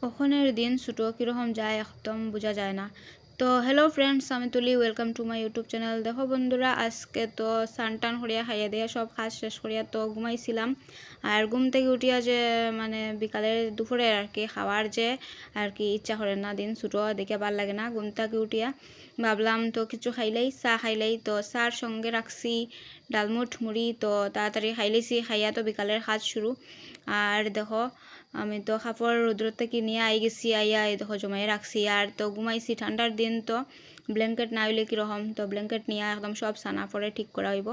ওখানের দিন ছোটো কীরকম যায় একদম বোঝা যায় না। তো হ্যালো ফ্রেন্ডস, আমি তুলি, welcome to my YouTube channel. দেখো বন্ধুরা, আজকে তো সানটান করিয়া খাইয়া দিয়ে সব কাজ শেষ করিয়া তো ঘুমাইছিলাম। আর ঘুম থেকে উঠিয়া যে মানে বিকালের দুপুরে আর কি খাওয়ার যে আর কি ইচ্ছা করে না, দিন ছোটো দেখে ভাল লাগে না। ঘুম থেকে উঠিয়া ভাবলাম তো কিছু খাইলেই, চা খাইলেই, তো চার সঙ্গে রাখছি ডালমুট মুড়ি, তো তাড়াতাড়ি খাইলেছি। খাইয়া তো বিকালের কাজ শুরু। আর দেখো আমি তো কাপড় রোদ্র থেকে নিয়ে আই গেছি, আইয়া এই দেখো জমাই রাখছি। আর তো ঘুমাইছি, ঠান্ডার দিন তো ব্ল্যাঙ্কেট না হইলে কীরকম, তো ব্ল্যাঙ্কেট নিয়ে একদম সব সানা পরে ঠিক করা হইব।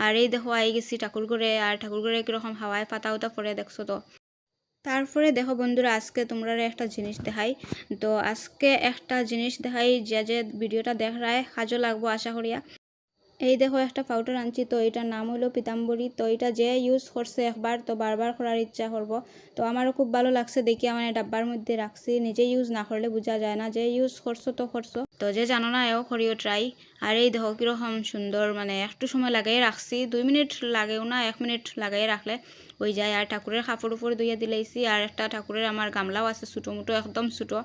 আর এই দেখো আই গেছি ঠাকুর ঘরে। আর ঠাকুর ঘরে কীরকম হাওয়ায় পাতা উতা পরে দেখছো তো। তারপরে দেখো বন্ধুরা, আজকে তোমরা একটা জিনিস দেখাই। তো আজকে একটা জিনিস দেখাই, যে ভিডিওটা দেখায় কাজও লাগবো আশা করিয়া। এই দেখো একটা পাউডার আনছি, তো এটার নাম হলো পিতাম্বরী। তো এটা যে ইউজ করছে একবার তো বারবার করার ইচ্ছা করব। তো আমারও খুব ভালো লাগছে দেখি, আমার ডাব্বার মধ্যে রাখছি। নিজে ইউজ না করলে বোঝা যায় না, যে ইউজ করছো তো করছো, তো যে জানো না এও করিও ট্রাই। আর এই দেখো কীরকম সুন্দর, মানে একটু সময় লাগাই রাখছি, 2 মিনিট লাগেও না, 1 মিনিট লাগাই রাখলে হয়ে যায়। আর ঠাকুরের কাপড় উপরে ধুইয়া দিলাইছি। আর একটা ঠাকুরের আমার গামলাও আছে, ছোটো মোটো, একদম ছোটো।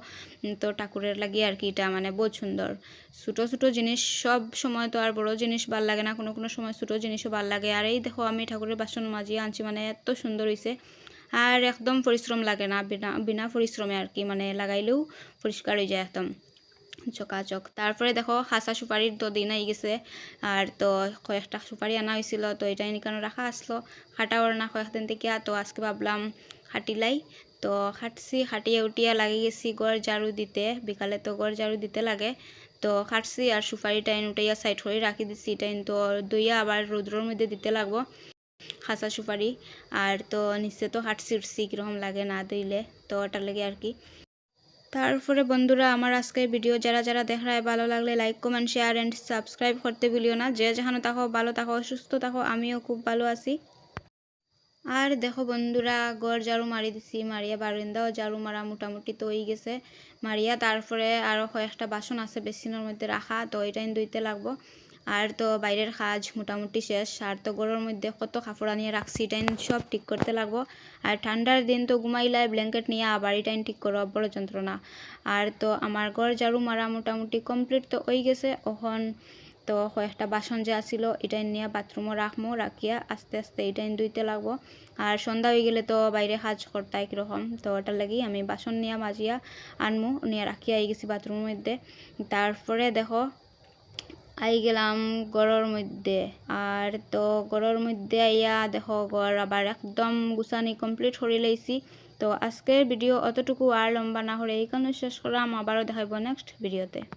তো ঠাকুরের লাগি আর কি, এটা মানে বহুত সুন্দর। ছোটো ছোটো জিনিস সব সময় তো আর বড় জিনিস ভাল লাগে না, কোনো কোনো সময় ছোটো জিনিসও ভাল লাগে। আর এই দেখো আমি ঠাকুরের বাসন মাজিয়ে আনছি, মানে এত সুন্দর হয়েছে। আর একদম পরিশ্রম লাগে না, বিনা বিনা পরিশ্রমে আর কি, মানে লাগাইলেও পরিষ্কার হয়ে যায় একদম চকাচক। তারপরে দেখো হাসা সুপারির তো দিন হয়ে গেছে। আর তো কয়েকটা সুপারি আনা হয়েছিল, তো এটা এখানে রাখা আসলো, খাটাওয়ার না কয়েকদিন থেকে। তো আজকে ভাবলাম খাটিলাই, তো খাটছি, খাটিয়ে উঠিয়া লাগিয়ে গেছি গড় ঝাড়ু দিতে। বিকালে তো গড় ঝাড়ু দিতে লাগে, তো খাটছি। আর সুপারিটা উঠাইয়া সাইড করে রাখি দিচ্ছি, এটা তো দইয়া আবার রৌদ্রের মধ্যে দিতে লাগবো খাসা সুপারি। আর তো নিচে তো হাঁটছি উঠছি, কীরকম লাগে না দিলে, তো ওটার লাগে আর কি। তারপরে বন্ধুরা, আমার আজকের ভিডিও যারা যারা দেখায় ভালো লাগলে like comment share and subscribe করতে ভুলিও না। যে যেখানে থাকো ভালো থাকো, সুস্থ থাকো, আমিও খুব ভালো আছি। আর দেখো বন্ধুরা, ঘর ঝাড়ু মারি দিছি, মারিয়া বারান্দাও ঝাড়ু মারা মোটামুটি তো হয়ে গেছে মারিয়া। তারপরে আরও কয়েকটা বাসন আছে বেসিনের মধ্যে রাখা, তো এটাই ধুইতে লাগবো। আর তো বাইরের কাজ মোটামুটি শেষ। আর তো ঘরের মধ্যে কত কাপড় আনিয়ে রাখছি, এটাই সব ঠিক করতে লাগবো। আর ঠান্ডার দিন তো ঘুমাইলাই ব্ল্যাঙ্কেট নিয়ে আবার এটাই ঠিক করো, বড় যন্ত্রণা। আর তো আমার ঘর ঝাড়ু মারা মোটামুটি কমপ্লিট তো হয়ে গেছে। এখন তো কয়েকটা বাসন যে আসিল এটাই নিয়ে বাথরুমও রাখবো, রাখিয়া আস্তে আস্তে এটাই ধুইতে লাগবো। আর সন্ধ্যা হয়ে গেলে তো বাইরে কাজ করতে কীরকম, তো ওটার লাগি আমি বাসন নিয়ে মাজিয়া আনমু, নিয়ে রাখিয়া আই গেছি বাথরুমের মধ্যে। তারপরে দেখো আই গেলাম গড়ের মধ্যে। আর তো গড়ের মধ্যে আইয়া দেখো গড় আবার একদম গুছানি কমপ্লিট করে লাইছি। তো আজকের ভিডিও অতটুকু আর লম্বা না করে এইখানে শেষ করলাম, আবারও দেখাবো নেক্সট ভিডিওতে।